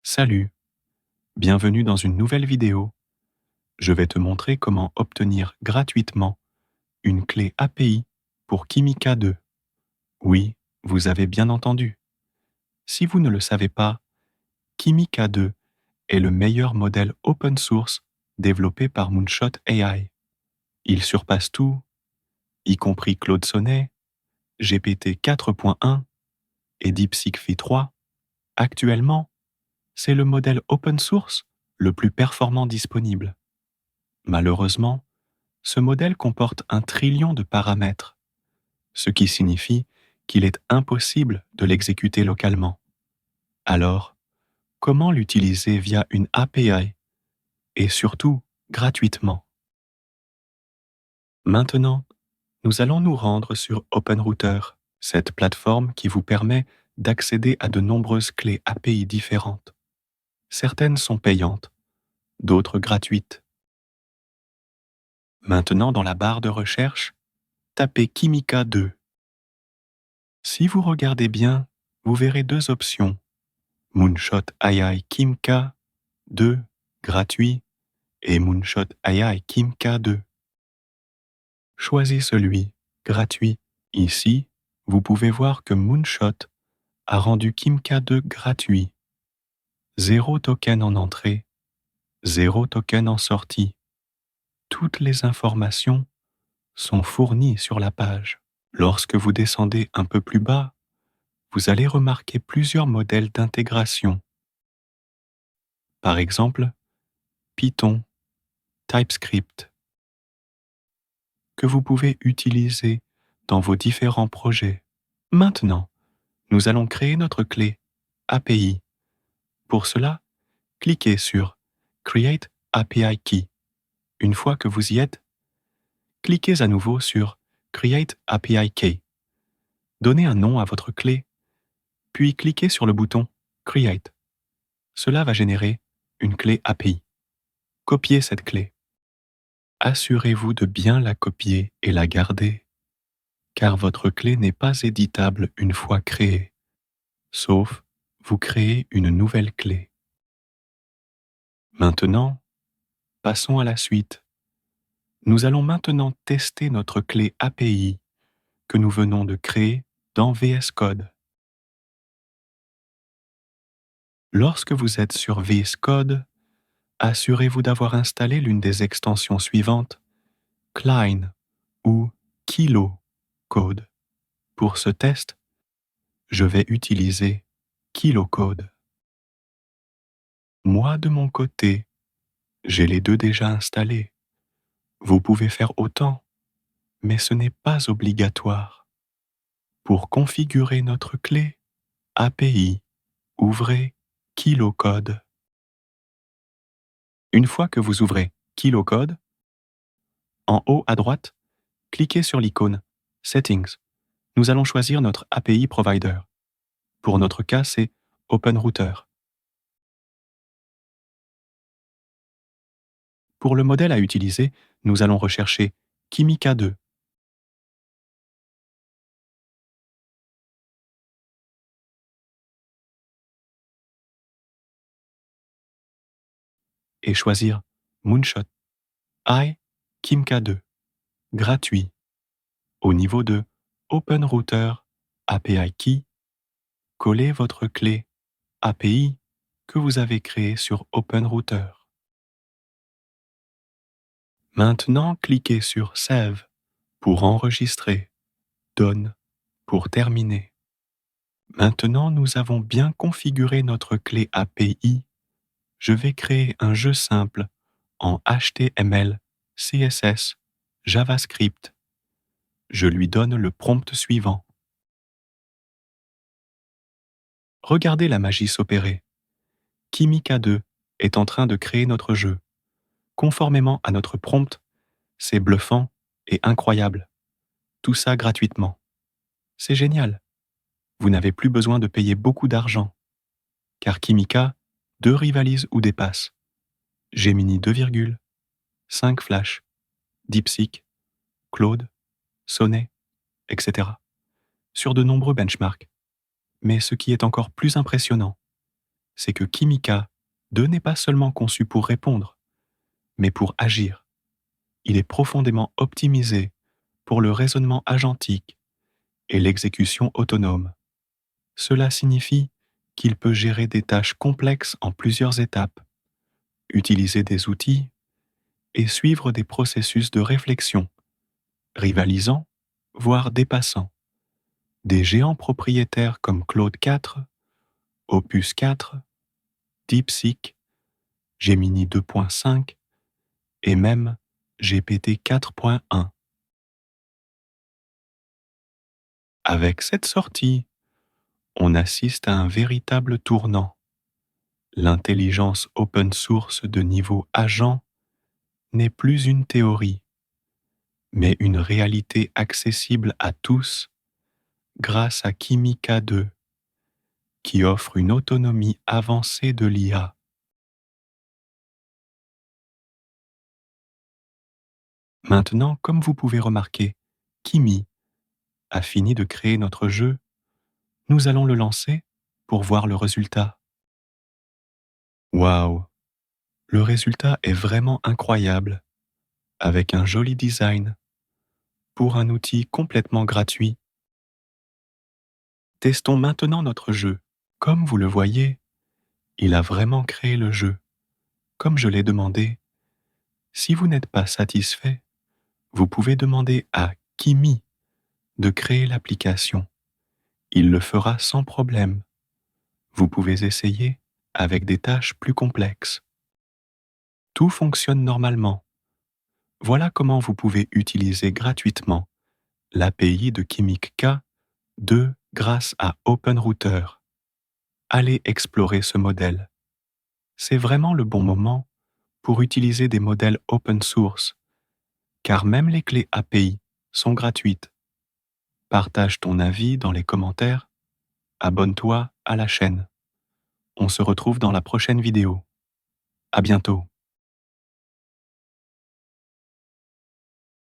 Salut, bienvenue dans une nouvelle vidéo. Je vais te montrer comment obtenir gratuitement une clé API pour Kimika 2. Oui, vous avez bien entendu. Si vous ne le savez pas, Kimika 2 est le meilleur modèle open source développé par Moonshot AI. Il surpasse tout, y compris Claude Sonnet, GPT 4.1 et DeepSeek V3. Actuellement, c'est le modèle open source le plus performant disponible. Malheureusement, ce modèle comporte 1 trillion de paramètres, ce qui signifie qu'il est impossible de l'exécuter localement. Alors, comment l'utiliser via une API et surtout gratuitement? Maintenant, nous allons nous rendre sur OpenRouter, cette plateforme qui vous permet d'accéder à de nombreuses clés API différentes. Certaines sont payantes, d'autres gratuites. Maintenant, dans la barre de recherche, tapez Kimika 2. Si vous regardez bien, vous verrez deux options. Moonshot AI Kimka 2 gratuit et Moonshot AI Kimka 2. Choisis celui gratuit. Ici, vous pouvez voir que Moonshot a rendu Kimka 2 gratuit. 0 token en entrée, 0 token en sortie. Toutes les informations sont fournies sur la page. Lorsque vous descendez un peu plus bas, vous allez remarquer plusieurs modèles d'intégration. Par exemple, Python, TypeScript, que vous pouvez utiliser dans vos différents projets. Maintenant, nous allons créer notre clé API. Pour cela, cliquez sur Create API Key. Une fois que vous y êtes, cliquez à nouveau sur Create API Key. Donnez un nom à votre clé, puis cliquez sur le bouton Create. Cela va générer une clé API. Copiez cette clé. Assurez-vous de bien la copier et la garder, car votre clé n'est pas éditable une fois créée, sauf vous créez une nouvelle clé. Maintenant, passons à la suite. Nous allons maintenant tester notre clé API que nous venons de créer dans VS Code. Lorsque vous êtes sur VS Code, assurez-vous d'avoir installé l'une des extensions suivantes, Cline ou Kilo Code. Pour ce test, je vais utiliser KiloCode. Moi, de mon côté, j'ai les deux déjà installés. Vous pouvez faire autant, mais ce n'est pas obligatoire. Pour configurer notre clé API, ouvrez KiloCode. Une fois que vous ouvrez KiloCode, en haut à droite, cliquez sur l'icône Settings. Nous allons choisir notre API Provider. Pour notre cas, c'est OpenRouter. Pour le modèle à utiliser, nous allons rechercher Kimika 2. Et choisir Moonshot AI Kimka 2, gratuit. Au niveau de OpenRouter API Key, collez votre clé API que vous avez créée sur OpenRouter. Maintenant, cliquez sur Save pour enregistrer, Done pour terminer. Maintenant, nous avons bien configuré notre clé API. Je vais créer un jeu simple en HTML, CSS, JavaScript. Je lui donne le prompt suivant. Regardez la magie s'opérer. Kimika 2 est en train de créer notre jeu. Conformément à notre prompt, c'est bluffant et incroyable. Tout ça gratuitement. C'est génial. Vous n'avez plus besoin de payer beaucoup d'argent. Car Kimika 2 rivalise ou dépasse Gemini 2, 5 Flash, DeepSeek, Claude, Sonnet, etc. sur de nombreux benchmarks. Mais ce qui est encore plus impressionnant, c'est que Kimika 2 n'est pas seulement conçu pour répondre, mais pour agir. Il est profondément optimisé pour le raisonnement agentique et l'exécution autonome. Cela signifie qu'il peut gérer des tâches complexes en plusieurs étapes, utiliser des outils et suivre des processus de réflexion, rivalisant, voire dépassant, des géants propriétaires comme Claude 4, Opus 4, DeepSeek, Gemini 2.5 et même GPT 4.1. Avec cette sortie, on assiste à un véritable tournant. L'intelligence open source de niveau agent n'est plus une théorie, mais une réalité accessible à tous grâce à Kimika 2, qui offre une autonomie avancée de l'IA. Maintenant, comme vous pouvez remarquer, Kimi a fini de créer notre jeu. Nous allons le lancer pour voir le résultat. Waouh! Le résultat est vraiment incroyable, avec un joli design, pour un outil complètement gratuit. Testons maintenant notre jeu. Comme vous le voyez, il a vraiment créé le jeu, comme je l'ai demandé. Si vous n'êtes pas satisfait, vous pouvez demander à Kimi de créer l'application. Il le fera sans problème. Vous pouvez essayer avec des tâches plus complexes. Tout fonctionne normalement. Voilà comment vous pouvez utiliser gratuitement l'API de Kimika 2 grâce à OpenRouter. Allez explorer ce modèle. C'est vraiment le bon moment pour utiliser des modèles open source, car même les clés API sont gratuites. Partage ton avis dans les commentaires, abonne-toi à la chaîne. On se retrouve dans la prochaine vidéo. À bientôt.